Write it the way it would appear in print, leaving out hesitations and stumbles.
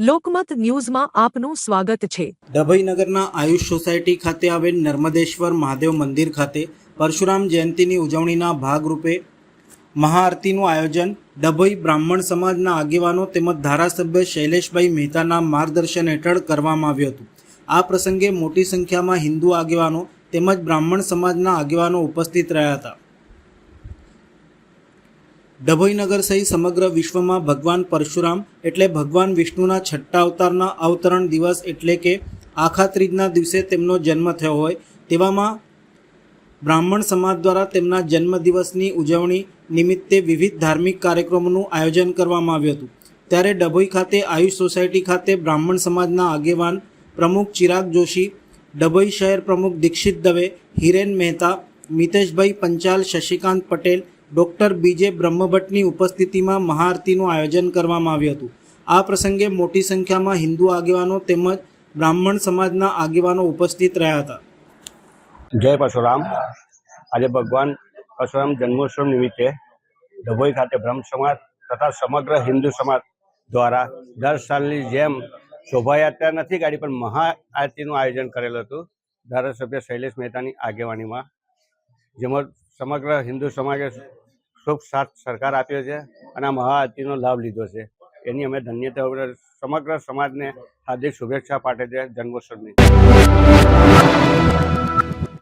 લોકમત ન્યૂઝમાં આપનું સ્વાગત છે। ડભોઈ નગરના આયુષ સોસાયટી ખાતે આવેલ નર્મદેશ્વર મહાદેવ મંદિર ખાતે પરશુરામ જયંતિની ઉજવણીના ભાગરૂપે મહાઆરતીનું આયોજન ડભોઈ બ્રાહ્મણ સમાજના આગેવાનો તેમજ ધારાસભ્ય શૈલેષભાઈ મહેતાના માર્ગદર્શન હેઠળ કરવામાં આવ્યું હતું। આ પ્રસંગે મોટી સંખ્યામાં હિન્દુ આગેવાનો તેમજ બ્રાહ્મણ સમાજના આગેવાનો ઉપસ્થિત રહ્યા હતા। ડભોઈ નગર સહિત સમગ્ર વિશ્વમાં ભગવાન પરશુરામ એટલે ભગવાન વિષ્ણુના છઠ્ઠા અવતારના અવતરણ દિવસ એટલે કે આખા ત્રીજના દિવસે તેમનો જન્મ થયો હોય તેવામાં બ્રાહ્મણ સમાજ દ્વારા તેમના જન્મદિવસની ઉજવણી નિમિત્તે વિવિધ ધાર્મિક કાર્યક્રમોનું આયોજન કરવામાં આવ્યું હતું। ત્યારે ડભોઈ ખાતે આયુષ સોસાયટી ખાતે બ્રાહ્મણ સમાજના આગેવાન પ્રમુખ ચિરાગ જોશી, ડભોઈ શહેર પ્રમુખ દીક્ષિત દવે, હિરેન મહેતા, મિતેશભાઈ પંચાલ, શશિકાંત પટેલ, ડૉક્ટર બીજે બ્રહ્મભટ્ટની ઉપસ્થિતિમાં મહાઆરતીનું આયોજન કરવામાં આવ્યું હતું। આ પ્રસંગે મોટી સંખ્યામાં હિન્દુ આગેવાનો તેમજ બ્રાહ્મણ સમાજના આગેવાનો ઉપસ્થિત રહ્યા હતા। જય પરશુરામ। આજે ભગવાન પરશુરામ જન્મોત્સવ નિમિત્તે ડભોઈ ખાતે બ્રહ્મ સમાજ તથા સમગ્ર હિન્દુ સમાજ દ્વારા દર સાલની જેમ શોભાયાત્રા નથી કાઢી પણ મહાઆરતીનું આયોજન કરેલું હતું ધારાસભ્ય શૈલેષ મહેતાની આગેવાનીમાં, જેમાં સમગ્ર હિન્દુ સમાજે ખૂબ સાથ સરકાર આપ્યો છે અને આ મહાઆરતીનો લાભ લીધો છે। એની અમે ધન્યતા સમગ્ર સમાજને હાર્દિક શુભેચ્છા પાઠવે છે જન્મોત્સવની।